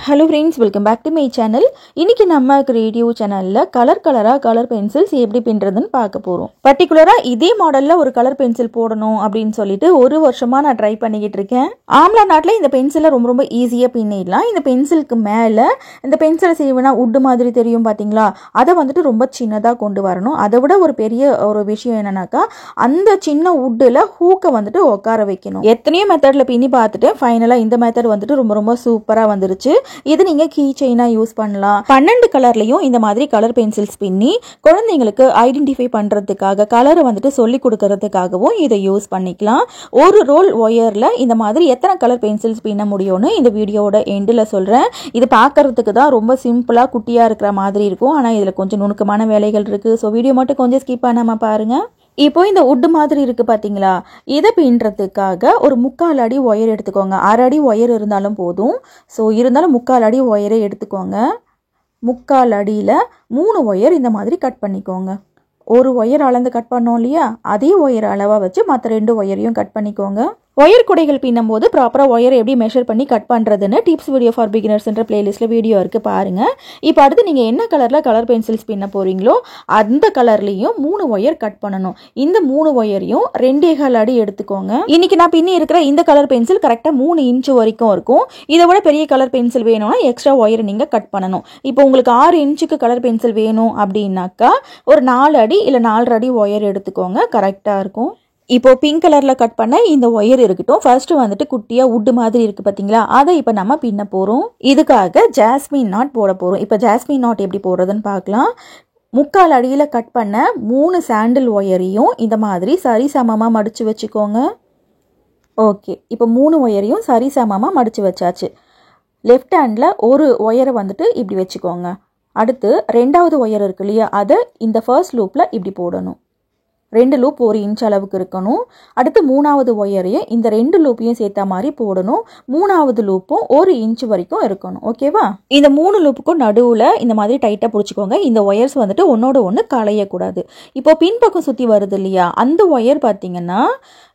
Hello friends, welcome back to my channel. இன்னைக்கு நம்ம creative சேனல்ல கலர் பென்சில்ஸ் எப்படி பின்றதுன்னு பார்க்க போறோம். பர்టిక్యులரா இதே மாடல்ல ஒரு கலர் பென்சில் போடணும் அப்படினு சொல்லிட்டு ஒரு வருஷமா நான் ட்ரை பண்ணிக்கிட்டு இருக்கேன். ஆம்லா நாட்ல இந்த பென்சிலை ரொம்ப ஈஸியா பின்னிடலாம். இந்த பென்சிலுக்கு மேல இந்த பென்சிலை சீவனா வுட் மாதிரி தெரியும் பாத்தீங்களா? அதை வந்துட்டு ரொம்ப சின்னதா கொண்டு வரணும். அதை விட ஒரு பெரிய ஒரு விஷயம் என்னன்னாக்கா அந்த சின்ன வுட்ல ஹூக்க வந்துட்டு உட்கார வைக்கணும். எத்தனையோ மெத்தட்ல பின்னி பார்த்துட்டு ஃபைனலா இந்த மெத்தட் வந்துட்டு ரொம்ப சூப்பரா வந்துருச்சு. இது நீங்க கீ செயினா யூஸ் பண்ணலாம். 12 கலர்லயும் இந்த மாதிரி கலர் பென்சில்ஸ் பின்னி குழந்தைங்களுக்கு ஐடென்டிஃபை பண்றதுக்காக கலரை வந்துட்டு சொல்லி கொடுக்கறதுக்காகவும் இதை யூஸ் பண்ணிக்கலாம். ஒரு ரோல் ஒயர்ல இந்த மாதிரி எத்தனை கலர் பென்சில்ஸ் பின்ன முடியும்னு இந்த வீடியோவோட எண்டில் சொல்றேன். இது பார்க்கறதுக்கு தான் ரொம்ப சிம்பிளா குட்டியா இருக்கிற மாதிரி இருக்கும். ஆனா இதுல கொஞ்சம் நுணுக்கமான வேலைகள் இருக்கு. ஸோ வீடியோ மட்டும் கொஞ்சம் ஸ்கிப் பண்ணாம பாருங்க. இப்போ இந்த வுட் மாதிரி இருக்கு பாத்தீங்களா? இதை பின்றதுக்காக ஒரு 3/4 அடி ஒயர் எடுத்துக்கோங்க. 1/2 அடி ஒயர் இருந்தாலும் போதும். ஸோ இருந்தாலும் 3/4 அடி ஒயரை எடுத்துக்கோங்க. 3/4 அடியில் 3 ஒயர் இந்த மாதிரி கட் பண்ணிக்கோங்க. ஒரு ஒயர் அளந்து கட் பண்ணோம் இல்லையா? அதே ஒயர் அளவாக வச்சு மற்ற 2 ஒயரையும் கட் பண்ணிக்கோங்க. ஒயர் குடைகள் பின்னும் போது ப்ராப்பராக ஒயர் எப்படி மெஷர் பண்ணி கட் பண்ணுறதுன்னு டிப்ஸ் வீடியோ ஃபார் பிகினர்ஸ்ன்ற பிளேலிஸ்ட்டில் வீடியோ இருக்குது பாருங்கள். இப்போ அடுத்து நீங்கள் என்ன கலரில் கலர் பென்சில்ஸ் பின்ன போகிறீங்களோ அந்த கலர்லேயும் 3 ஒயர் கட் பண்ணணும். இந்த 3 ஒயரையும் 2.25 அடி எடுத்துக்கோங்க. இன்னைக்கு நான் பின்னி இருக்கிற இந்த கலர் பென்சில் கரெக்டாக 3 இன்ச்சு வரைக்கும் இருக்கும். இதை விட பெரிய கலர் பென்சில் வேணும்னா எக்ஸ்ட்ரா ஒயர் நீங்கள் கட் பண்ணணும். இப்போ உங்களுக்கு 6 இன்ச்சுக்கு கலர் பென்சில் வேணும் அப்படின்னாக்கா ஒரு 4 அடி இல்லை 4.5 அடி ஒயர் எடுத்துக்கோங்க. கரெக்டாக இருக்கும். இப்போ பிங்க் கலர்ல கட் பண்ண இந்த ஒயர் இருக்கட்டும். ஃபர்ஸ்ட் வந்துட்டு குட்டியா வுட் மாதிரி இருக்கு பாத்தீங்களா? அதை இப்போ நம்ம பின்ன போறோம். இதுக்காக ஜாஸ்மின் நாட் போட போறோம். இப்போ ஜாஸ்மின் நாட் எப்படி போடுறதுன்னு பார்க்கலாம். 3/4 அடியில கட் பண்ண 3 சாண்டில் ஒயரையும் இந்த மாதிரி சரிசமமா மடிச்சு வச்சுக்கோங்க. ஓகே, இப்போ 3 ஒயரையும் சரிசமமா மடிச்சு வச்சாச்சு. லெஃப்ட் ஹேண்ட்ல ஒரு ஒயரை வந்துட்டு இப்படி வச்சுக்கோங்க. அடுத்து 2வது ஒயர் இருக்கு இல்லையா? அதை இந்த ஃபர்ஸ்ட் லூப்ல இப்படி போடணும். 2 லூப் 1 இன்ச் அளவுக்கு இருக்கணும். அடுத்து 3வது ஒயரையும் இந்த 2 லூப்பையும் சேர்த்த மாதிரி போடணும். 3வது லூப்பும் 1 இன்ச் வரைக்கும் இருக்கணும். ஓகேவா? இந்த 3 லூப்புக்கும் நடுவில் இந்த மாதிரி டைட்டாக பிடிச்சிக்கோங்க. இந்த ஒயர்ஸ் வந்துட்டு ஒன்னோட ஒன்று களையக்கூடாது. இப்போ பின்பக்கம் சுற்றி வருது இல்லையா? அந்த ஒயர் பார்த்தீங்கன்னா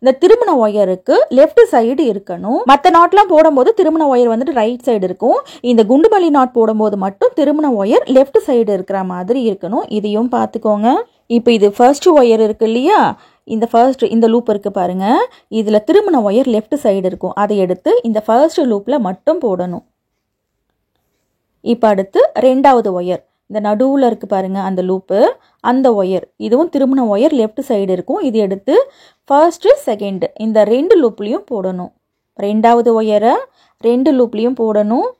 இந்த திருமண ஒயருக்கு லெஃப்ட் சைடு இருக்கணும். மற்ற நாட்லாம் போடும்போது திருமண ஒயர் வந்துட்டு ரைட் சைடு இருக்கும். இந்த குண்டுமல்லி நாட் போடும்போது மட்டும் திருமண ஒயர் லெஃப்ட் சைடு இருக்கிற மாதிரி இருக்கணும். இதையும் பார்த்துக்கோங்க. இப்போ இது ஃபர்ஸ்ட் ஒயர் இருக்கு இல்லையா? இந்த லூப் இருக்கு பாருங்க. இதுல திருமண ஒயர் லெஃப்ட் சைடு இருக்கும். அதை எடுத்து இந்த ஃபர்ஸ்ட் லூப்ல மட்டும் போடணும். இப்போ அடுத்து 2வது ஒயர் இந்த நடுவுல இருக்கு பாருங்க அந்த லூப்பு, அந்த ஒயர் இதுவும் திருமண ஒயர் லெஃப்ட் சைடு இருக்கும். இது எடுத்து ஃபர்ஸ்ட் செகண்ட் இந்த 2 லூப்லயும் போடணும். 2வது ஒயரை 2 லூப்லயும் போடணும்.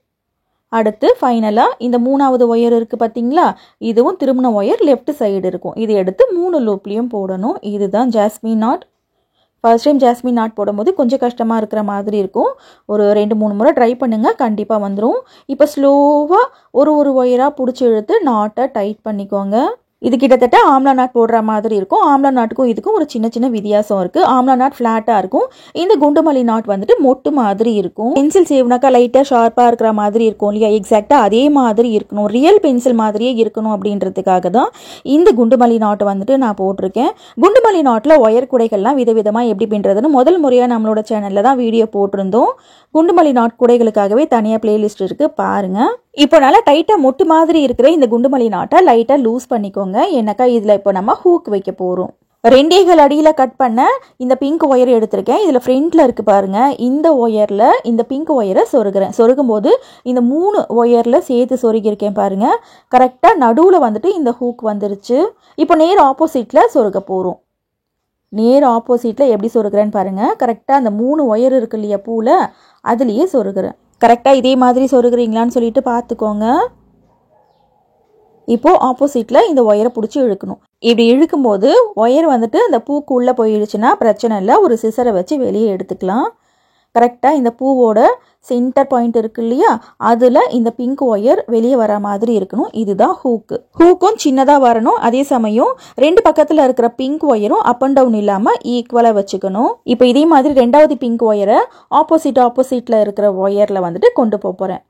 அடுத்து ஃபைனலாக இந்த 3வது ஒயர் இருக்குது பார்த்தீங்களா? இதுவும் திருமண ஒயர் லெஃப்ட் சைடு இருக்கும். இது எடுத்து 3 லூப்லேயும் போடணும். இதுதான் jasmine not. First time jasmine not போடும்போது கொஞ்சம் கஷ்டமாக இருக்கிற மாதிரி இருக்கும். ஒரு 2-3 முறை ட்ரை பண்ணுங்கள், கண்டிப்பாக வந்துடும். இப்போ ஸ்லோவாக ஒரு ஒயராக பிடிச்சி இழுத்து நாட்டை டைட் பண்ணிக்கோங்க. இது கிட்டத்தட்ட ஆம்லா நாட் போடுற மாதிரி இருக்கும். ஆம்லா நாட்டுக்கும் இதுக்கும் ஒரு சின்ன வித்தியாசம் இருக்கு. ஆம்லா நாட் ஃபிளாட்டா இருக்கும். இந்த குண்டுமல்லி நாட் வந்துட்டு மொட்டு மாதிரி இருக்கும். பென்சில் சேவ்னாக்கா லைட்டா ஷார்ப்பா இருக்கிற மாதிரி இருக்கும் இல்லையா? எக்ஸாக்டா அதே மாதிரி இருக்கணும், ரியல் பென்சில் மாதிரியே இருக்கணும் அப்படின்றதுக்காக தான் இந்த குண்டுமல்லி நாட் வந்துட்டு நான் போட்டிருக்கேன். குண்டுமல்லி நாட்ல ஒயர் குடைகள்லாம் விதவிதமா எப்படி பின்றதுன்னு முதல் முறையா நம்மளோட சேனல்ல தான் வீடியோ போட்டிருந்தோம். குண்டுமல்லி நாட் குடைகளுக்காகவே தனியா பிளேலிஸ்ட் இருக்கு, பாருங்க. இப்போ நல்லா டைட்டா மொட்டு மாதிரி இருக்கிற இந்த குண்டுமல்லி நாட்டை லைட்டா லூஸ் பண்ணிக்கோங்க. ஏன்னாக்கா இதுல இப்போ நம்ம ஹூக் வைக்க போறோம். 2.25 அடியில கட் பண்ண இந்த பிங்க் ஒயர் எடுத்திருக்கேன். இதுல ஃப்ரண்ட்ல இருக்கு பாருங்க. இந்த ஒயர்ல இந்த பிங்க் ஒயரை சொருகிறேன். சொருகும் போது இந்த 3 ஒயர்ல சேர்த்து சொருகிருக்கேன் பாருங்க. கரெக்டா நடுவுல வந்துட்டு இந்த ஹூக் வந்துருச்சு. இப்போ நேர் ஆப்போசிட்ல சொருக போறோம். நேர் ஆப்போசிட்ல எப்படி சொருகிறேன்னு பாருங்க. கரெக்டா அந்த 3 ஒயர் இருக்கு இல்லையா பூல, அதுலயே சொருகிறேன். கரெக்டாக இதே மாதிரி சொருகிறீங்களான்னு சொல்லிட்டு பார்த்துக்கோங்க. இப்போ ஆப்போசிட்ல இந்த ஒயரை பிடிச்சி இழுக்கணும். இப்படி இழுக்கும்போது ஒயர் வந்துட்டு அந்த பூக்கு உள்ளே போயிடுச்சுன்னா பிரச்சனை இல்லை. ஒரு சிசரை வச்சு வெளியே எடுத்துக்கலாம். கரெக்டாக இந்த பூவோட சென்டர் பாயிண்ட் இருக்கு இல்லையா? அதில் இந்த பிங்க் ஒயர் வெளியே வர மாதிரி இருக்கணும். இதுதான் ஹூக்கு. ஹூக்கும் சின்னதாக வரணும். அதே சமயம் 2 பக்கத்தில் இருக்கிற பிங்க் ஒயரும் அப் அண்ட் டவுன் இல்லாமல் ஈக்குவலாக வச்சுக்கணும். இப்போ இதே மாதிரி 2வது பிங்க் ஒயரை ஆப்போசிட்டில் இருக்கிற ஒயரில் வந்துட்டு கொண்டு போகிறேன்.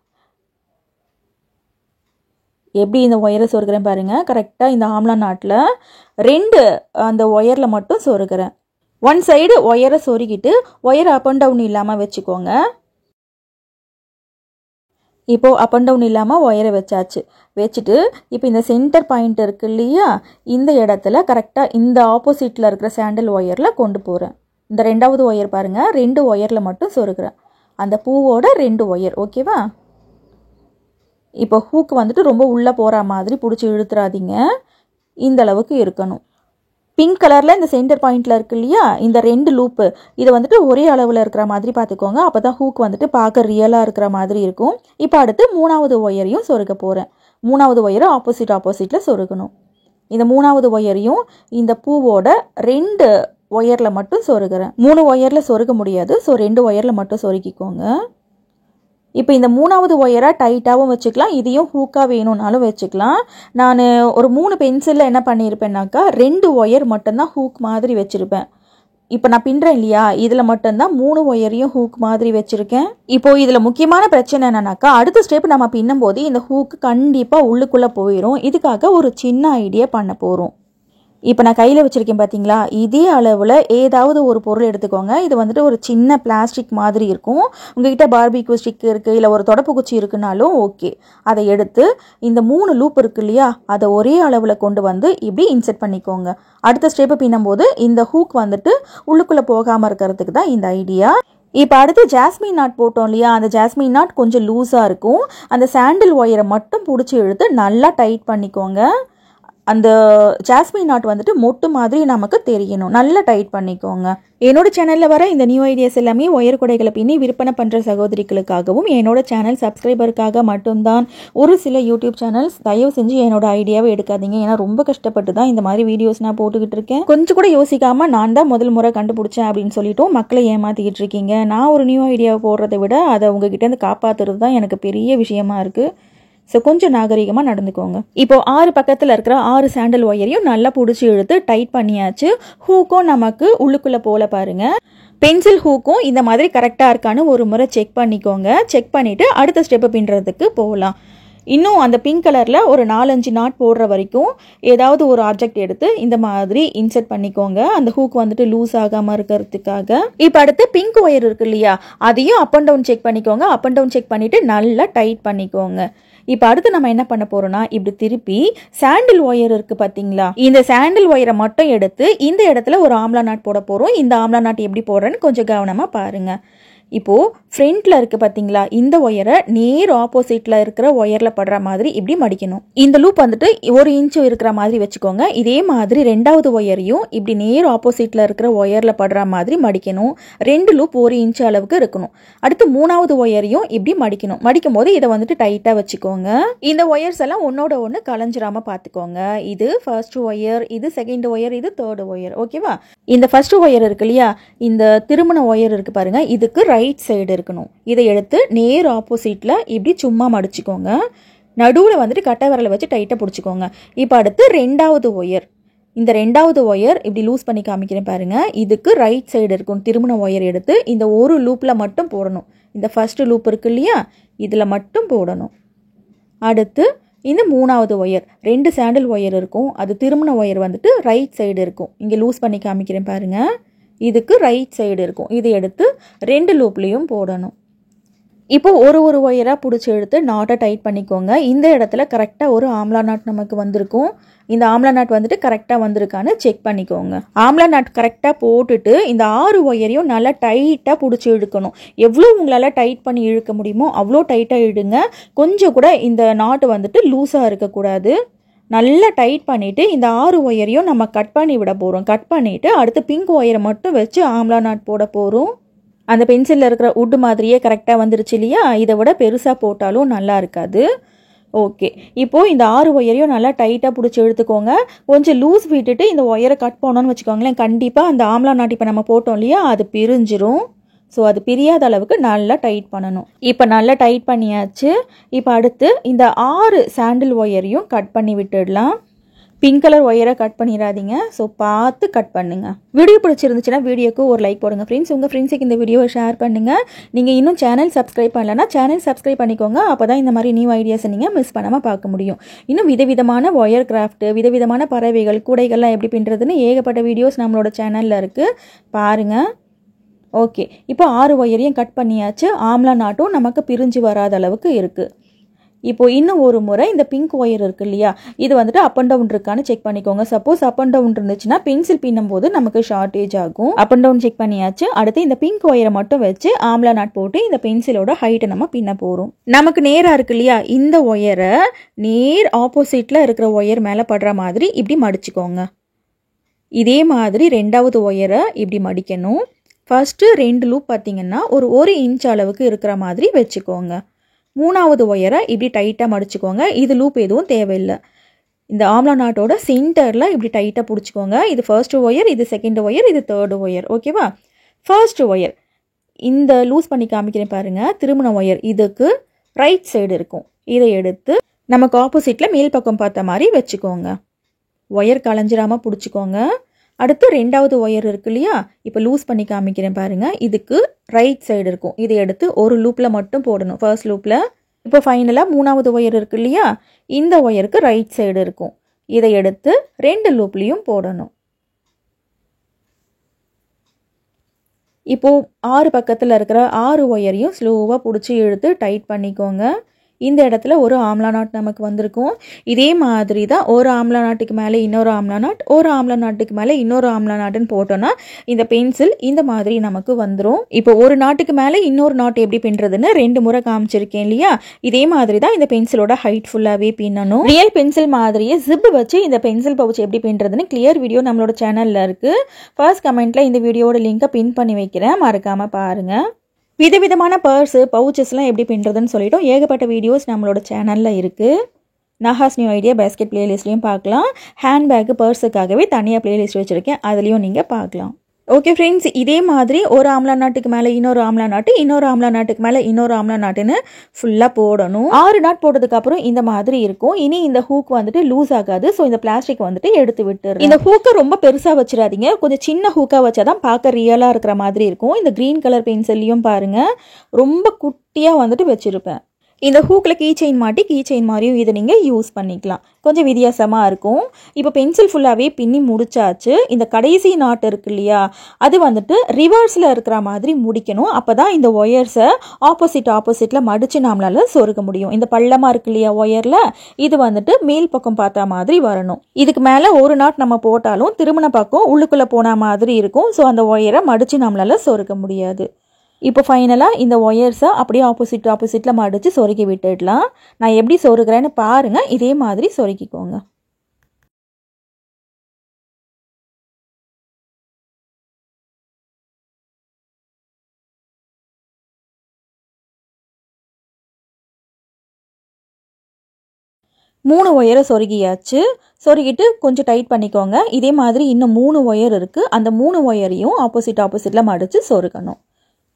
எப்படி இந்த ஒயரை சொருகிறேன் பாருங்க. கரெக்டாக இந்த ஆம்லா நாட்டில் 2 அந்த ஒயரில் மட்டும் சொருகிறேன். ஒன் சைடு ஒயரை சொருகிட்டு ஒயர் அப் அண்ட் டவுன் இல்லாமல் வச்சுக்கோங்க. இப்போது அப் அண்ட் டவுன் இல்லாமல் ஒயரை வச்சாச்சு. வச்சுட்டு இப்போ இந்த சென்டர் பாயிண்ட் இருக்குது இல்லையா, இந்த இடத்துல கரெக்டாக இந்த ஆப்போசிட்டில் இருக்கிற சாண்டில் ஒயரில் கொண்டு போகிறேன். இந்த 2வது ஒயர் பாருங்கள், 2 ஒயரில் மட்டும் சொருகிறேன். அந்த பூவோட 2 ஒயர். ஓகேவா? இப்போ ஹூக்கு வந்துட்டு ரொம்ப உள்ளே போகிற மாதிரி பிடிச்சி இழுத்துறாதீங்க. இந்த அளவுக்கு இருக்கணும். பிங்க் கலரில் இந்த சென்டர் பாயிண்டில் இருக்குது இல்லையா, இந்த 2 லூப்பு இதை வந்துட்டு ஒரே அளவில் இருக்கிற மாதிரி பார்த்துக்கோங்க. அப்போ தான் ஹூக் வந்துட்டு பார்க்க ரியலாக இருக்கிற மாதிரி இருக்கும். இப்போ அடுத்து 3வது ஒயரையும் சொருக போகிறேன். 3வது ஒயரை ஆப்போசிட்டில் சொருகணும். இந்த 3வது ஒயரையும் இந்த பூவோட 2 ஒயரில் மட்டும் சொருகிறேன். 3 ஒயரில் சொருக முடியாது. ஸோ 2 ஒயரில் மட்டும் சொருக்கிக்கோங்க. இப்போ இந்த 3வது ஒயராக டைட்டாகவும் வச்சுக்கலாம், இதையும் ஹூக்காக வேணும்னாலும் வச்சுக்கலாம். நான் ஒரு 3 பென்சிலில் என்ன பண்ணியிருப்பேன்னாக்கா 2 ஒயர் மட்டும்தான் ஹூக் மாதிரி வச்சுருப்பேன். இப்போ நான் பின்னுறேன் இல்லையா, இதில் மட்டும்தான் 3 ஒயரையும் ஹூக் மாதிரி வச்சுருக்கேன். இப்போது இதில் முக்கியமான பிரச்சனை என்னன்னாக்கா, அடுத்த ஸ்டெப் நம்ம பின்னும்போது இந்த ஹூக்கு கண்டிப்பாக உள்ளுக்குள்ளே போயிடும். இதுக்காக ஒரு சின்ன ஐடியா பண்ண போகிறோம். இப்போ நான் கையில் வச்சுருக்கேன் பார்த்தீங்களா, இதே அளவில் ஏதாவது ஒரு பொருள் எடுத்துக்கோங்க. இது வந்துட்டு ஒரு சின்ன பிளாஸ்டிக் மாதிரி இருக்கும். உங்ககிட்ட பார்பிக்யூ ஸ்டிக் இருக்குது, இல்லை ஒரு தொடப்பு குச்சி இருக்குனாலும் ஓகே. அதை எடுத்து இந்த 3 லூப் இருக்கு இல்லையா, அதை ஒரே அளவில் கொண்டு வந்து இப்படி இன்செர்ட் பண்ணிக்கோங்க. அடுத்த ஸ்டெப்பு பின்னும்போது இந்த ஹூக் வந்துட்டு உள்ளுக்குள்ளே போகாமல் இருக்கிறதுக்கு தான் இந்த ஐடியா. இப்போ அடுத்து ஜாஸ்மின் நாட் போட்டோம் இல்லையா, அந்த ஜாஸ்மின் நாட் கொஞ்சம் லூஸாக இருக்கும். அந்த சாண்டில் ஒயரை மட்டும் பிடிச்சி இழுத்து நல்லா டைட் பண்ணிக்கோங்க. அந்த ஜாஸ்மின் நாட் வந்துட்டு மொட்டு மாதிரி நமக்கு தெரியணும். நல்லா டைட் பண்ணிக்கோங்க. என்னோட சேனலில் வர இந்த நியூ ஐடியாஸ் எல்லாமே ஒயர் குடைகளை பின்னி விற்பனை பண்ணுற சகோதரிகளுக்காகவும் என்னோட சேனல் சப்ஸ்கிரைபருக்காக மட்டும்தான். ஒரு சில யூடியூப் சேனல்ஸ் தயவு செஞ்சு என்னோட ஐடியாவை எடுக்காதீங்க. ஏன்னா ரொம்ப கஷ்டப்பட்டு தான் இந்த மாதிரி வீடியோஸ் நான் போட்டுக்கிட்டு இருக்கேன். கொஞ்சம் கூட யோசிக்காமல் நான் தான் முதல் முறை கண்டுபிடிச்சேன் அப்படின்னு சொல்லிட்டு மக்களை ஏமாற்றிக்கிட்டு இருக்கீங்க. நான் ஒரு நியூ ஐடியாவை போடுறதை விட அதை உங்ககிட்டேருந்து காப்பாற்றுறது தான் எனக்கு பெரிய விஷயமா இருக்குது. ஸோ கொஞ்சம் நாகரிகமாக நடந்துக்கோங்க. இப்போ 6 பக்கத்தில் இருக்கிற 6 சாண்டில் ஒயரையும் நல்லா பிடிச்சி இழுத்து டைட் பண்ணியாச்சு. ஹூக்கும் நமக்கு உள்ளுக்குள்ளே போல பாருங்கள். பென்சில் ஹூக்கும் இந்த மாதிரி கரெக்டாக இருக்கான்னு ஒரு முறை செக் பண்ணிக்கோங்க. செக் பண்ணிவிட்டு அடுத்த ஸ்டெப்பு பின்னுறதுக்கு போகலாம். இன்னும் அந்த பிங்க் கலரில் ஒரு 4-5 நாட் போடுற வரைக்கும் ஏதாவது ஒரு ஆப்ஜெக்ட் எடுத்து இந்த மாதிரி இன்செர்ட் பண்ணிக்கோங்க. அந்த ஹூக் வந்துட்டு லூஸ் ஆகாமல் இருக்கிறதுக்காக. இப்போ அடுத்து பிங்க் ஒயர் இருக்கு இல்லையா, அதையும் அப் அண்ட் டவுன் செக் பண்ணிக்கோங்க. அப் அண்ட் டவுன் செக் பண்ணிவிட்டு நல்லா டைட் பண்ணிக்கோங்க. இப்போ அடுத்து நம்ம என்ன பண்ண போறோம்னா, இப்படி திருப்பி சாண்டில் ஒயர் இருக்குது பார்த்தீங்களா, இந்த சாண்டில் ஒயரை மட்டும் எடுத்து இந்த இடத்துல ஒரு ஆம்லா நாட் போட போகிறோம். இந்த ஆம்லா நாட் எப்படி போடுறேன்னு கொஞ்சம் கவனமாக பாருங்கள். இப்போது ஃப்ரண்ட்டில் இருக்குது பார்த்தீங்களா, இந்த ஒயரை நேர் ஆப்போசிட்டில் இருக்கிற ஒயரில் படுற மாதிரி இப்படி மடிக்கணும். இந்த லூப் வந்துட்டு 1 இன்ச்சு இருக்கிற மாதிரி வச்சுக்கோங்க. இதே மாதிரி 2வது ஒயரையும் இப்படி நேர் ஆப்போசிட்டில் இருக்கிற ஒயரில் படுற மாதிரி மடிக்கணும். 2 லூப் 1 இன்ச்சு அளவுக்கு இருக்கணும். அடுத்து 3வது ஒயரையும் இப்படி மடிக்கணும். மடிக்கும் போது இதை வந்துட்டு டைட்டாக வச்சுக்கோங்க. இந்த ஒயர்ஸ் எல்லாம் ஒன்னோட ஒன்று கலைஞ்சிராமல் பார்த்துக்கோங்க. இது ஃபர்ஸ்ட் ஒயர், இது செகண்ட் ஒயர், இது தேர்ட் ஒயர். ஓகேவா? இந்த ஃபர்ஸ்ட் ஒயர் இருக்கு இல்லையா, இந்த திருமண ஒயர் இருக்குது பாருங்க, இதுக்கு ரைட் சைடு இருக்கணும். இதை எடுத்து நேர் ஆப்போசிட்டில் இப்படி சும்மா மடிச்சுக்கோங்க. நடுவில் வந்துட்டு கட்டை விரலை வச்சு டைட்டாக பிடிச்சிக்கோங்க. இப்போ அடுத்து 2வது ஒயர், இந்த 2வது ஒயர் இப்படி லூஸ் பண்ணி காமிக்கிறேன் பாருங்க, இதுக்கு ரைட் சைடு இருக்கும். திருமண ஒயர் எடுத்து இந்த ஒரு லூப்பில் மட்டும் போடணும். இந்த ஃபர்ஸ்ட் லூப் இருக்கு இல்லையா, இதில் மட்டும் போடணும். அடுத்து இந்த 3வது ஒயர், 2 சாண்டில் ஒயர் இருக்கும். அது திருமண ஒயர் வந்துட்டு ரைட் சைடு இருக்கும். இங்கே லூஸ் பண்ணி காமிக்கிறேன் பாருங்க, இதுக்கு ரைட் சைடு இருக்கும். இதை எடுத்து 2 லூப்லேயும் போடணும். இப்போ ஒரு ஒயராக பிடிச்சி எடுத்து நாட்டை டைட் பண்ணிக்கோங்க. இந்த இடத்துல கரெக்டாக ஒரு ஆம்லா நாட் நமக்கு வந்திருக்கும். இந்த ஆம்லா நாட் வந்துட்டு கரெக்டாக வந்திருக்கான்னு செக் பண்ணிக்கோங்க. ஆம்லா நாட் கரெக்டாக போட்டுட்டு இந்த 6 ஒயரையும் நல்லா டைட்டாக பிடிச்சி இழுக்கணும். எவ்வளோ உங்களால் டைட் பண்ணி இழுக்க முடியுமோ அவ்வளோ டைட்டாக இழுங்க. கொஞ்சம் கூட இந்த நாட்டு வந்துட்டு லூஸாக இருக்கக்கூடாது. நல்லா டைட் பண்ணிவிட்டு இந்த 6 ஒயரையும் நம்ம கட் பண்ணி விட போகிறோம். கட் பண்ணிவிட்டு அடுத்து பிங்க் ஒயரை மட்டும் வச்சு ஆம்லா நாட் போட போகிறோம். அந்த பென்சிலில் இருக்கிற உட்டு மாதிரியே கரெக்டாக வந்துருச்சு இல்லையா, இதை விட பெருசாக போட்டாலும் நல்லா இருக்காது. ஓகே, இப்போது இந்த 6 ஒயரையும் நல்லா டைட்டாக பிடிச்சி எடுத்துக்கோங்க. கொஞ்சம் லூஸ் விட்டுட்டு இந்த ஒயரை கட் பண்ணோன்னு வச்சுக்கோங்களேன், கண்டிப்பாக அந்த ஆம்லா நாட் இப்போ நம்ம போட்டோம் இல்லையா, அது பிரிஞ்சிரும். ஸோ அது பிரியாத அளவுக்கு நல்லா டைட் பண்ணணும். இப்போ நல்லா டைட் பண்ணியாச்சு. இப்போ அடுத்து இந்த 6 சாண்டில் ஒயரையும் கட் பண்ணி விட்டுடலாம். பிங்க் கலர் ஒயரை கட் பண்ணிடாதீங்க. ஸோ பார்த்து கட் பண்ணுங்கள். வீடியோ பிடிச்சிருந்துச்சுன்னா வீடியோக்கு ஒரு லைக் போடுங்க ஃப்ரெண்ட்ஸ். உங்கள் ஃப்ரெண்ட்ஸுக்கு இந்த வீடியோவை ஷேர் பண்ணுங்கள். நீங்கள் இன்னும் சேனல் சப்ஸ்கிரைப் பண்ணலன்னா சேனல் சப்ஸ்கிரைப் பண்ணிக்கோங்க. அப்போ தான் இந்த மாதிரி நியூ ஐடியாஸை நீங்கள் மிஸ் பண்ணாமல் பார்க்க முடியும். இன்னும் விதவிதமான ஒயர் கிராஃப்ட்டு, விதவிதமான பறவைகள், கூடைகள்லாம் எப்படி பின்னுறதுன்னு ஏகப்பட்ட வீடியோஸ் நம்மளோட சேனலில் இருக்குது, பாருங்கள். ஓகே, இப்போ 6 ஒயரையும் கட் பண்ணியாச்சு. ஆம்லா நாட்டும் நமக்கு பிரிஞ்சு வராத அளவுக்கு இருக்குது. இப்போ இன்னும் ஒரு முறை இந்த பிங்க் ஒயர் இருக்குது இல்லையா, இது வந்துட்டு அப் அண்ட் டவுன் இருக்கான்னு செக் பண்ணிக்கோங்க. சப்போஸ் அப் அண்ட் டவுன் இருந்துச்சுன்னா பென்சில் பின்னும் போது நமக்கு ஷார்ட்டேஜ் ஆகும். அப் அண்ட் டவுன் செக் பண்ணியாச்சு. அடுத்து இந்த பிங்க் ஒயரை மட்டும் வச்சு ஆம்லா நாட் போட்டு இந்த பென்சிலோட ஹைட்டை நம்ம பின்ன போகிறோம். நமக்கு நேராக இருக்கு இல்லையா, இந்த ஒயரை நேர் ஆப்போசிட்டில் இருக்கிற ஒயர் மேலே படுற மாதிரி இப்படி மடிச்சுக்கோங்க. இதே மாதிரி ரெண்டாவது ஒயரை இப்படி மடிக்கணும். ஃபர்ஸ்ட்டு 2 லூப் பார்த்தீங்கன்னா ஒரு 1 இன்ச் அளவுக்கு இருக்கிற மாதிரி வச்சுக்கோங்க. மூணாவது ஒயரை இப்படி டைட்டாக மடிச்சுக்கோங்க. இது லூப் எதுவும் தேவையில்லை. இந்த ஆம்லா நாட்டோட சென்டரில் இப்படி டைட்டாக பிடிச்சிக்கோங்க. இது ஃபர்ஸ்ட் ஒயர், இது செகண்ட் ஒயர், இது தேர்டு ஒயர். ஓகேவா? ஃபர்ஸ்ட் ஒயர் இந்த லூஸ் பண்ணி காமிக்கிறேன் பாருங்கள். திருமண ஒயர் இதுக்கு ரைட் சைடு இருக்கும். இதை எடுத்து நமக்கு ஆப்போசிட்டில் மேல் பக்கம் பார்த்த மாதிரி வச்சுக்கோங்க. ஒயர் கலைஞ்சிராமல் பிடிச்சிக்கோங்க. அடுத்து ரெண்டாவது ஒயர் இருக்கு இல்லையா, இப்போ லூஸ் பண்ணி காமிக்கிறேன் பாருங்கள். இதுக்கு ரைட் சைடு இருக்கும். இதை எடுத்து ஒரு லூப்பில் மட்டும் போடணும், ஃபர்ஸ்ட் லூப்பில். இப்போ ஃபைனலாக மூணாவது ஒயர் இருக்கு இல்லையா, இந்த ஒயருக்கு ரைட் சைடு இருக்கும். இதை எடுத்து 2 லூப்லேயும் போடணும். இப்போது 6 பக்கத்தில் இருக்கிற 6 ஒயரையும் ஸ்லோவாக பிடிச்சி இழுத்து டைட் பண்ணிக்கோங்க. இந்த இடத்துல ஒரு ஆம்லா நாட் நமக்கு வந்திருக்கும். இதே மாதிரி தான் ஒரு ஆம்லா நாட்டுக்கு மேலே இன்னொரு ஆம்லா நாட், ஒரு ஆம்லா நாட்டுக்கு மேலே இன்னொரு ஆம்லா நாட்டுன்னு போட்டோன்னா இந்த பென்சில் இந்த மாதிரி நமக்கு வந்துடும். இப்போ ஒரு நாட்டுக்கு மேலே இன்னொரு நாட் எப்படி பின்னுறதுன்னு 2 முறை காமிச்சிருக்கேன் இல்லையா, இதே மாதிரி தான் இந்த பென்சிலோட ஹைட் ஃபுல்லாகவே பின்னணும். ரியல் பென்சில் மாதிரியே ஜிப் வச்சு இந்த பென்சில் பவுச் எப்படி பின்னுறதுன்னு கிளியர் வீடியோ நம்மளோட சேனலில் இருக்குது. ஃபர்ஸ்ட் கமெண்ட்டில் இந்த வீடியோட லிங்கை பின் பண்ணி வைக்கிறேன், மறக்காமல் பாருங்கள். விதவிதமான பர்ஸு பவுச்சஸ்லாம் எப்படி பின்னுறதுன்னு சொல்லிட்டோம். ஏகப்பட்ட வீடியோஸ் நம்மளோட சேனலில் இருக்குது. நஹாஸ் நியூ ஐடியா பேஸ்கெட் பிளேலிஸ்ட்லையும் பார்க்கலாம். ஹேண்ட்பேக்கு பர்ஸுக்காகவே தனியாக பிளேலிஸ்ட் வச்சுருக்கேன், அதுலேயும் நீங்கள் பார்க்கலாம். ஓகே ஃப்ரெண்ட்ஸ், இதே மாதிரி ஒரு ஆம்லா நாட்டுக்கு மேலே இன்னொரு ஆம்லா நாட்டு, இன்னொரு ஆம்லா நாட்டுக்கு மேலே இன்னொரு ஆம்லா நாட்டுன்னு ஃபுல்லாக போடணும். 6 நாட் போட்டதுக்கப்புறம் இந்த மாதிரி இருக்கும். இனி இந்த ஹூக் வந்துட்டு லூஸ் ஆகாது. ஸோ இந்த பிளாஸ்டிக் வந்துட்டு எடுத்து விட்டுரு. இந்த ஹூக்கை ரொம்ப பெருசாக வச்சிடாதீங்க, கொஞ்சம் சின்ன ஹூக்காக வச்சா தான் பார்க்க ரியலாக இருக்கிற மாதிரி இருக்கும். இந்த க்ரீன் கலர் பென்சில்லையும் பாருங்கள், ரொம்ப குட்டியாக வந்துட்டு வச்சுருப்பேன். இந்த ஹூக்கில் கீ செயின் மாட்டி கீ செயின் மாதிரியும் இதை நீங்கள் யூஸ் பண்ணிக்கலாம். கொஞ்சம் வித்தியாசமாக இருக்கும். இப்போ பென்சில் ஃபுல்லாகவே பின்னி முடிச்சாச்சு. இந்த கடைசி நாட் இருக்கு இல்லையா, அது வந்துட்டு ரிவர்ஸில் இருக்கிற மாதிரி முடிக்கணும். அப்போ தான் இந்த ஒயர்ஸை ஆப்போசிட்டில் மடித்து நம்மளால் சொருக முடியும். இந்த பள்ளமாக இருக்கு இல்லையா ஒயரில், இது வந்துட்டு மேல் பக்கம் பார்த்த மாதிரி வரணும். இதுக்கு மேலே ஒரு நாட் நம்ம போட்டாலும் திருமண பக்கம் உள்ளுக்குள்ளே போன மாதிரி இருக்கும். ஸோ அந்த ஒயரை மடித்து நம்மளால் சொருக முடியாது. இப்போ ஃபைனலாக இந்த ஒயர்ஸை அப்படியே ஆப்போசிட்டில் மடித்து சொருகி விட்டுடலாம். நான் எப்படி சொருகிறேன்னு பாருங்கள், இதே மாதிரி சொருகிக்கோங்க. மூணு ஒயரை சொருகியாச்சு. சொருகிட்டு கொஞ்சம் டைட் பண்ணிக்கோங்க. இதே மாதிரி இன்னும் 3 ஒயர் இருக்குது. அந்த 3 ஒயரையும் ஆப்போசிட்டில் மடித்து சொருகணும்.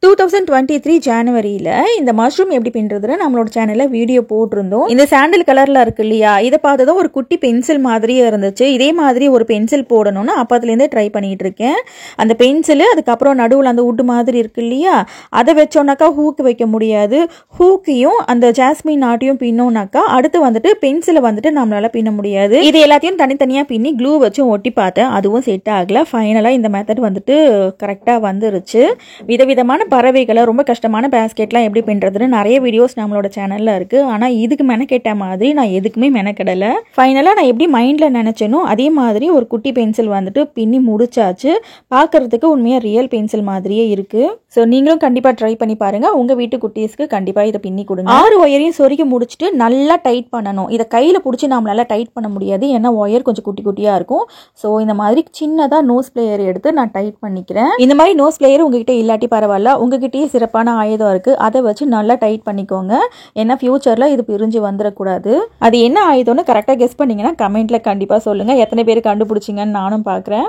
2023 ஜனவரியில் இந்த மஷ்ரூம் எப்படி பின்னுறதுன்னு நம்மளோட சேனலில் வீடியோ போட்டிருந்தோம். இந்த சாண்டில் கலரில் இருக்கு இல்லையா, இதை பார்த்ததும் ஒரு குட்டி பென்சில் மாதிரியே இருந்துச்சு. இதே மாதிரி ஒரு பென்சில் போடணும்னு அப்போதுலேருந்தே ட்ரை பண்ணிகிட்டு இருக்கேன். அந்த பென்சிலு அதுக்கப்புறம் நடுவில் அந்த உட்டு மாதிரி இருக்கு இல்லையா, அதை வச்சோன்னாக்கா ஹூக்கு வைக்க முடியாது. ஹூக்கையும் அந்த ஜாஸ்மின் நாட்டையும் பின்னோன்னாக்கா அடுத்து வந்துட்டு பென்சிலை வந்துட்டு நம்மளால் பின்ன முடியாது. இது எல்லாத்தையும் தனித்தனியாக பின்னி க்ளூ வச்சு ஒட்டி பார்த்தேன், அதுவும் செட் ஆகலை. ஃபைனலாக இந்த மெத்தட் வந்துட்டு கரெக்டாக வந்துருச்சு. விதவிதமான பறவைகளை ரொம்ப கஷ்டமான பேஸ்கெட்லாம் எப்படி பின்னுறதுன்னு நிறைய வீடியோஸ் நம்மளோட சேனலில் இருக்குது. ஆனால் இதுக்கு மெனக்கெட்ட மாதிரி நான் எதுக்குமே மெனக்கெடலை. ஃபைனலாக நான் எப்படி மைண்டில் நினச்சேனோ அதே மாதிரி ஒரு குட்டி பென்சில் வந்துட்டு பின்னி முடிச்சாச்சு. பார்க்குறதுக்கு உண்மையாக ரியல் பென்சில் மாதிரியே இருக்குது. ஸோ நீங்களும் கண்டிப்பாக ட்ரை பண்ணி பாருங்கள். உங்கள் வீட்டு குட்டீஸ்க்கு கண்டிப்பாக இதை பின்னி கொடுங்க. 6 ஒயரையும் சொருகி முடிச்சுட்டு நல்லா டைட் பண்ணணும். இதை கையில் பிடிச்சி நம்மளால டைட் பண்ண முடியாது, ஏன்னா ஒயர் கொஞ்சம் குட்டி குட்டியாக இருக்கும். ஸோ இந்த மாதிரி சின்னதாக நோஸ் பிளேயர் எடுத்து நான் டைட் பண்ணிக்கிறேன். இந்த மாதிரி நோஸ் பிளேயர் உங்ககிட்ட இல்லாட்டி பரவாயில்ல, உங்ககிட்டயே சிறப்பான ஆயுதம் இருக்குது, அதை வச்சு நல்லா டைட் பண்ணிக்கோங்க. ஏன்னா ஃபியூச்சரில் இது பிரிஞ்சு வந்துடக்கூடாது. அது என்ன ஆயுதம்னு கரெக்டாக கெஸ் பண்ணிங்கன்னா கமெண்ட்டில் கண்டிப்பாக சொல்லுங்கள். எத்தனை பேர் கண்டுபிடிச்சிங்கன்னு நானும் பார்க்குறேன்.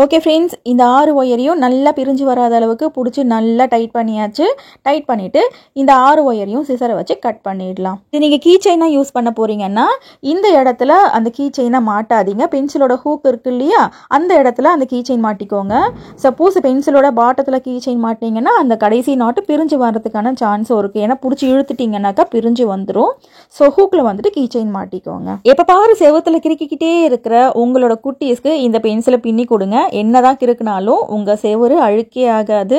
ஓகே ஃப்ரெண்ட்ஸ், இந்த 6 ஒயரையும் நல்லா பிரிஞ்சு வராத அளவுக்கு பிடிச்சி நல்லா டைட் பண்ணியாச்சு. டைட் பண்ணிவிட்டு இந்த 6 ஒயரையும் சிசரை வச்சு கட் பண்ணிடலாம். இது நீங்கள் கீ செயினாக யூஸ் பண்ண போகிறீங்கன்னா இந்த இடத்துல அந்த கீ செயினை மாட்டாதீங்க. பென்சிலோட ஹூக் இருக்கு இல்லையா, அந்த இடத்துல அந்த கீ செயின் மாட்டிக்கோங்க. சப்போஸ் பென்சிலோட பாட்டத்தில் கீ செயின் மாட்டிங்கன்னா அந்த கடைசி நாட்டு பிரிஞ்சு வர்றதுக்கான சான்ஸும் இருக்குது. ஏன்னா பிடிச்சி இழுத்துட்டிங்கன்னாக்கா பிரிஞ்சு வந்துடும். ஸோ ஹூக்கில் வந்துட்டு கீ செயின் மாட்டிக்கோங்க. எப்போ பாரு செவத்தில் கிறுக்கிக்கிட்டே இருக்கிற உங்களோட குட்டீஸ்க்கு இந்த பென்சிலை பின்னி கொடுங்க. என்னதான் கிறுக்குனாலும் உங்கள் செவரு அழுக்கே ஆகாது.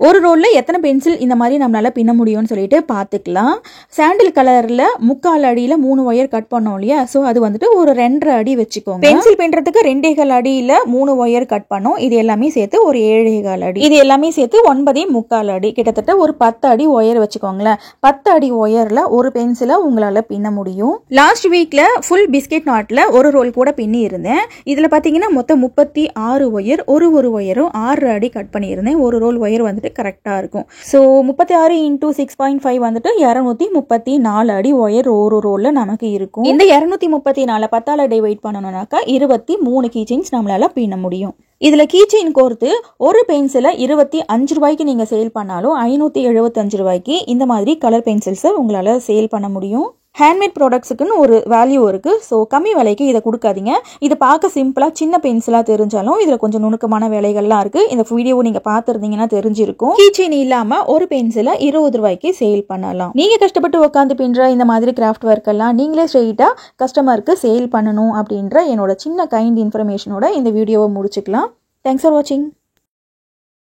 ஒரு ரோலில் எத்தனை பென்சில் இந்த மாதிரி நம்மளால் பின்ன முடியும்னு சொல்லிட்டு பார்த்துக்கலாம். சாண்டில் கலரில் 3/4 அடியில் 3 ஒயர் கட் பண்ணோம் இல்லையா, ஸோ அது வந்துட்டு ஒரு 2.5 அடி வச்சுக்கோங்க. பென்சில் பின்னுறதுக்கு 2.25 அடியில் 3 ஒயர் கட் பண்ணோம். இது எல்லாமே சேர்த்து ஒரு 7.25 அடி. இது எல்லாமே சேர்த்து 9.25 அடி. கிட்டத்தட்ட ஒரு 10 அடி ஒயர் வச்சுக்கோங்களேன். 10 அடி ஒயரில் ஒரு பென்சிலை உங்களால் பின்ன முடியும். லாஸ்ட் வீக்கில் ஃபுல் பிஸ்கெட் நாட்டில் ஒரு ரோல் கூட பின்னி இருந்தேன். இதில் பார்த்தீங்கன்னா மொத்தம் 36 ஒயர், ஒரு ஒயரும் 6 அடி கட் பண்ணியிருந்தேன். ஒரு ரோல் ஒயர் வந்துட்டு கரெக்டாக இருக்கும். ஸோ 36 × 6.5 வந்துட்டு 234 அடி ஒயர் ஒரு ரோலில் நமக்கு இருக்கும். இந்த 234 10ஆல் டிவைட் பண்ணணும்னாக்கா 23 கீ செயின்ஸ் நம்மளால பின்ன முடியும். இதில் கீ செயின் கோர்த்து ஒரு பென்சிலை 25 ரூபாய்க்கு நீங்கள் சேல் பண்ணாலும் 575 ரூபாய்க்கு இந்த மாதிரி கலர் பென்சில்ஸை உங்களால் சேல் பண்ண முடியும். ஹேண்ட்மேட் ப்ராடக்ட்ஸுக்குன்னு ஒரு வேல்யூ இருக்குது. ஸோ கம்மி விலைக்கு இதை கொடுக்காதீங்க. இது பார்க்க சிம்பிளாக சின்ன பென்சிலாக தெரிஞ்சாலும் இதில் கொஞ்சம் நுணுக்கமான வேலைகள்லாம் இருக்குது. இந்த வீடியோவை நீங்கள் பார்த்துருந்தீங்கன்னா தெரிஞ்சிருக்கும். கீ செயின் இல்லாமல் ஒரு பென்சிலை 20 ரூபாய்க்கு சேல் பண்ணலாம். நீங்கள் கஷ்டப்பட்டு உட்காந்து பின்னுற இந்த மாதிரி கிராஃப்ட் ஒர்க் எல்லாம் நீங்களே ஸ்ட்ரெயிட்டாக கஸ்டமருக்கு சேல் பண்ணணும் அப்படின்ற என்னோட சின்ன கைண்ட் இன்ஃபர்மேஷனோட இந்த வீடியோவை முடிச்சுக்கலாம். தேங்க்ஸ் ஃபார் வாட்சிங்.